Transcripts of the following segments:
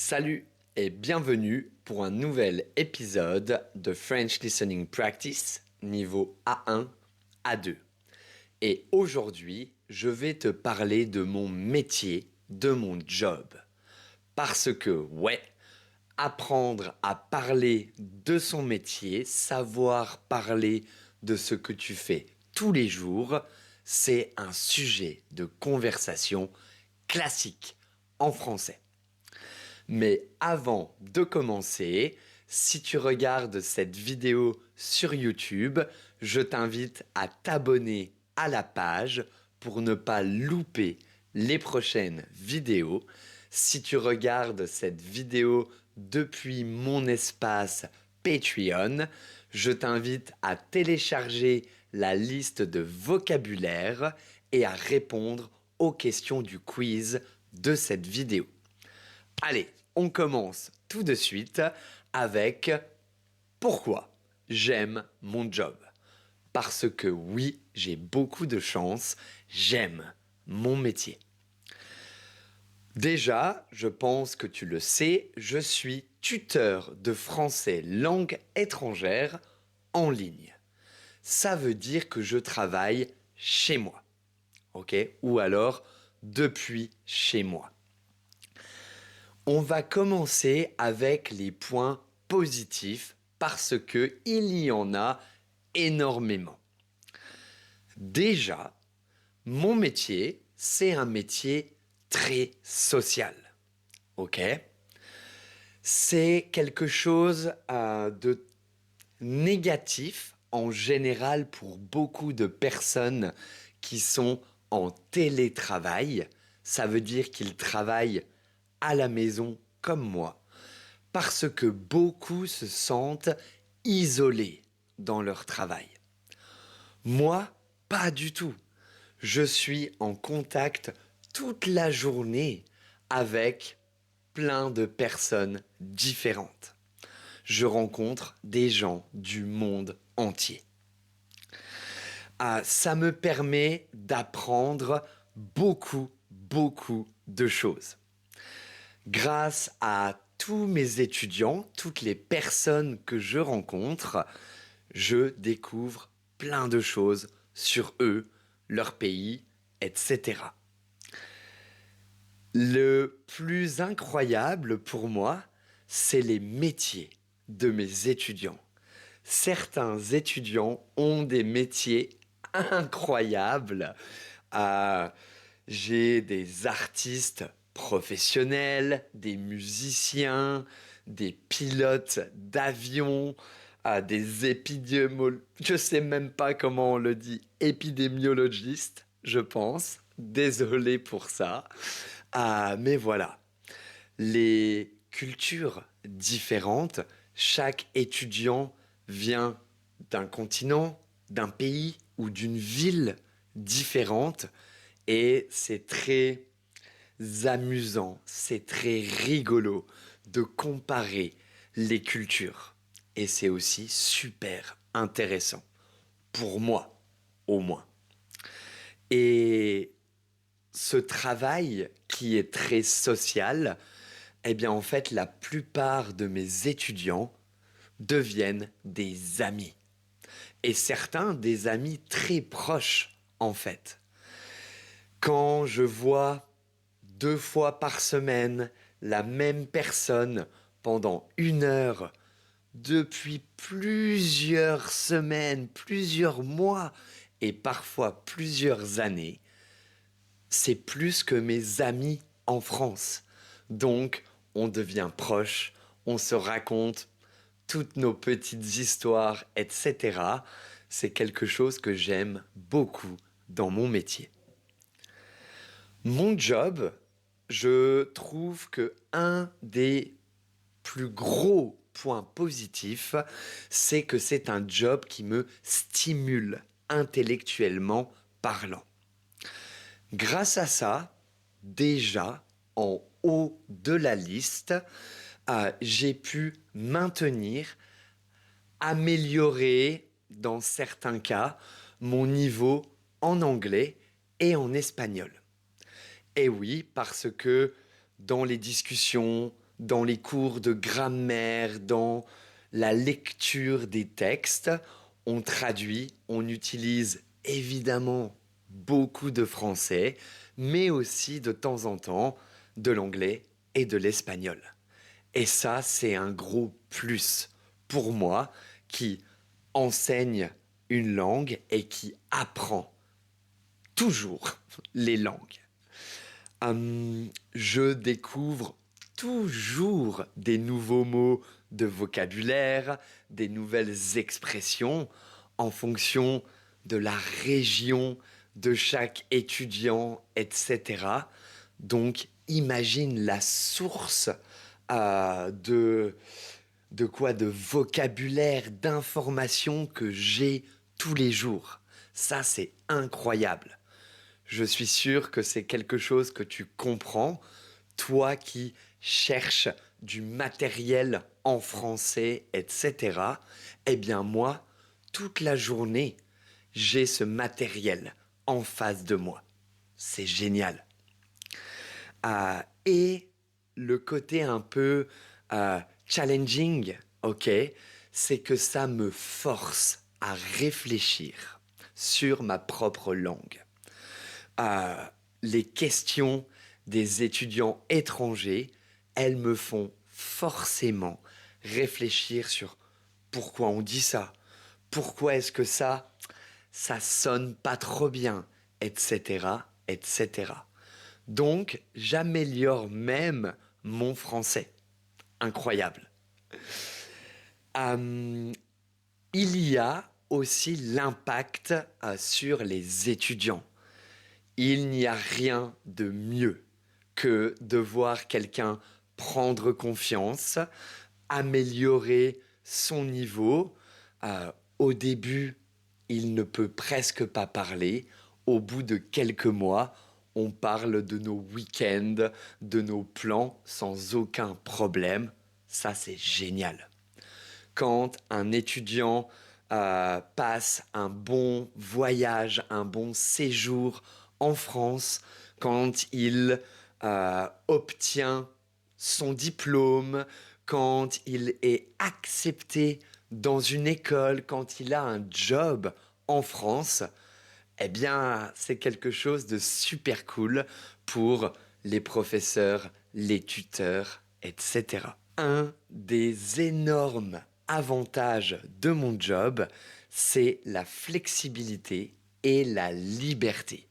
Salut et bienvenue pour un nouvel épisode de French Listening Practice niveau A1, A2. Et aujourd'hui, je vais te parler de mon métier, de mon job. Parce que, ouais, apprendre à parler de son métier, savoir parler de ce que tu fais tous les jours, c'est un sujet de conversation classique en français. Mais avant de commencer, si tu regardes cette vidéo sur YouTube, je t'invite à t'abonner à la page pour ne pas louper les prochaines vidéos. Si tu regardes cette vidéo depuis mon espace Patreon, je t'invite à télécharger la liste de vocabulaire et à répondre aux questions du quiz de cette vidéo. Allez, on commence tout de suite avec pourquoi j'aime mon job. Parce que oui, j'ai beaucoup de chance, j'aime mon métier. Déjà, je pense que tu le sais, je suis tuteur de français langue étrangère en ligne. Ça veut dire que je travaille chez moi, ok? Ou alors depuis chez moi. On va commencer avec les points positifs parce que il y en a énormément. Déjà, mon métier, c'est un métier très social. OK? C'est quelque chose de négatif en général pour beaucoup de personnes qui sont en télétravail. Ça veut dire qu'ils travaillent à la maison comme moi, parce que beaucoup se sentent isolés dans leur travail. Moi, pas du tout. Je suis en contact toute la journée avec plein de personnes différentes. Je rencontre des gens du monde entier. Ça me permet d'apprendre beaucoup de choses. Grâce à tous mes étudiants, toutes les personnes que je rencontre, je découvre plein de choses sur eux, leur pays, etc. Le plus incroyable pour moi, c'est les métiers de mes étudiants. Certains étudiants ont des métiers incroyables. Euh, j'ai des artistes professionnels, des musiciens, des pilotes d'avion, des épidémiologistes. Je sais même pas comment on le dit, épidémiologistes, je pense. Désolé pour ça. Mais voilà, les cultures différentes, chaque étudiant vient d'un continent, d'un pays ou d'une ville différente et c'est très amusant, c'est très rigolo de comparer les cultures. Et c'est aussi super intéressant, pour moi au moins. Et ce travail qui est très social, eh bien en fait la plupart de mes étudiants deviennent des amis. Et certains des amis très proches en fait. Quand je vois 2 fois par semaine la même personne pendant 1 heure depuis plusieurs semaines, plusieurs mois et parfois plusieurs années, c'est plus que mes amis en France. Donc, on devient proche, on se raconte toutes nos petites histoires, etc. C'est quelque chose que j'aime beaucoup dans mon métier. Mon job, je trouve que un des plus gros points positifs, c'est que c'est un job qui me stimule intellectuellement parlant. Grâce à ça, déjà en haut de la liste, j'ai pu maintenir, améliorer dans certains cas mon niveau en anglais et en espagnol. Et oui, parce que dans les discussions, dans les cours de grammaire, dans la lecture des textes, on traduit, on utilise évidemment beaucoup de français, mais aussi de temps en temps de l'anglais et de l'espagnol. Et ça, c'est un gros plus pour moi qui enseigne une langue et qui apprend toujours les langues. Je découvre toujours des nouveaux mots de vocabulaire, des nouvelles expressions en fonction de la région de chaque étudiant, etc. Donc, imagine la source de quoi? De vocabulaire, d'informations que j'ai tous les jours. Ça, c'est incroyable. Je suis sûr que c'est quelque chose que tu comprends, toi qui cherches du matériel en français, etc. Eh bien moi, toute la journée, j'ai ce matériel en face de moi. C'est génial. Et le côté un peu challenging, ok, c'est que ça me force à réfléchir sur ma propre langue. Les questions des étudiants étrangers, elles me font forcément réfléchir sur pourquoi on dit ça, pourquoi est-ce que ça sonne pas trop bien, etc., etc. Donc, j'améliore même mon français. Incroyable. Euh, il y a aussi l'impact sur les étudiants. Il n'y a rien de mieux que de voir quelqu'un prendre confiance, améliorer son niveau. Au début, il ne peut presque pas parler. Au bout de quelques mois, on parle de nos week-ends, de nos plans sans aucun problème. Ça, c'est génial. Quand un étudiant passe un bon voyage, un bon séjour en France, quand il obtient son diplôme, quand il est accepté dans une école, quand il a un job en France, eh bien, c'est quelque chose de super cool pour les professeurs, les tuteurs, etc. Un des énormes avantages de mon job, c'est la flexibilité et la liberté.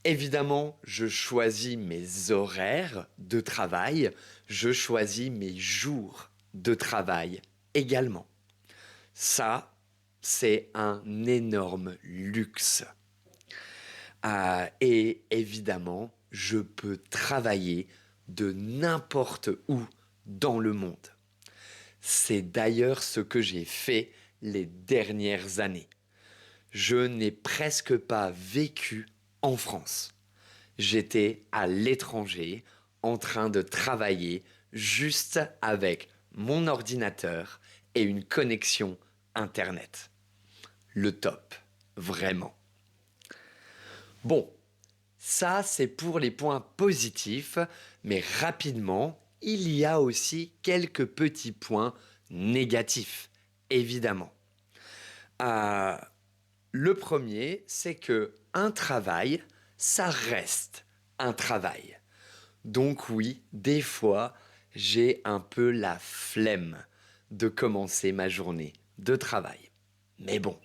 Évidemment, je choisis mes horaires de travail, je choisis mes jours de travail également. Ça, c'est un énorme luxe. Et évidemment, je peux travailler de n'importe où dans le monde. C'est d'ailleurs ce que j'ai fait les dernières années. Je n'ai presque pas vécu en France. J'étais à l'étranger en train de travailler juste avec mon ordinateur et une connexion Internet. Le top, vraiment. Bon, ça c'est pour les points positifs, mais rapidement, il y a aussi quelques petits points négatifs, évidemment. Euh, le premier, c'est que un travail, ça reste un travail. Donc oui, des fois, j'ai un peu la flemme de commencer ma journée de travail. Mais bon,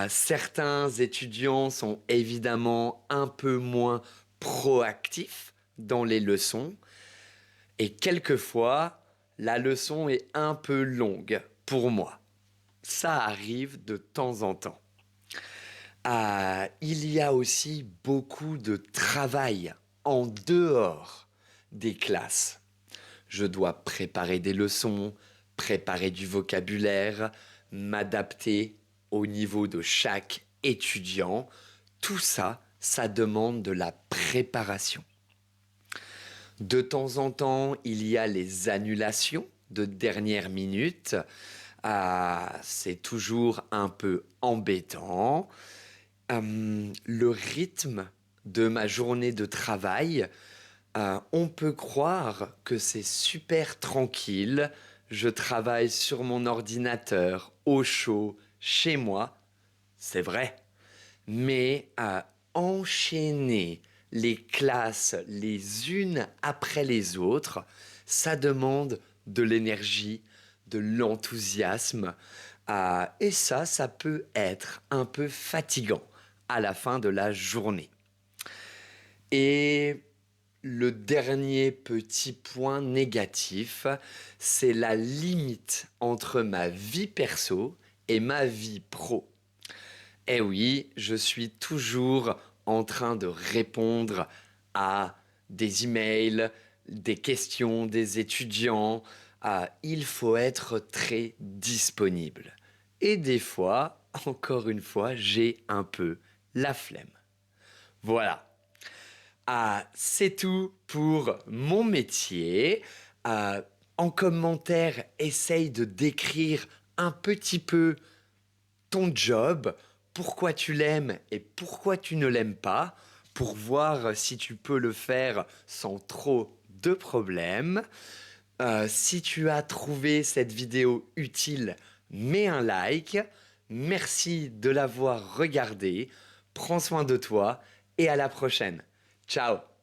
certains étudiants sont évidemment un peu moins proactifs dans les leçons et quelquefois, la leçon est un peu longue pour moi. Ça arrive de temps en temps. Il y a aussi beaucoup de travail en dehors des classes. Je dois préparer des leçons, préparer du vocabulaire, m'adapter au niveau de chaque étudiant. Tout ça, ça demande de la préparation. De temps en temps, il y a les annulations de dernière minute. C'est toujours un peu embêtant. Le rythme de ma journée de travail On peut croire que c'est super tranquille, je travaille sur mon ordinateur, au chaud, chez moi. C'est vrai. Mais enchaîner les classes les unes après les autres, ça demande de l'énergie, de l'enthousiasme. Et ça peut être un peu fatigant à la fin de la journée. Et le dernier petit point négatif, c'est la limite entre ma vie perso et ma vie pro. Eh oui, je suis toujours en train de répondre à des emails, des questions des étudiants. Il faut être très disponible. Et des fois, encore une fois, j'ai un peu la flemme. Voilà. C'est tout pour mon métier. Euh, En commentaire, essaye de décrire un petit peu ton job, pourquoi tu l'aimes et pourquoi tu ne l'aimes pas, pour voir si tu peux le faire sans trop de problèmes. Si tu as trouvé cette vidéo utile, mets un like. Merci de l'avoir regardée. Prends soin de toi et à la prochaine. Ciao!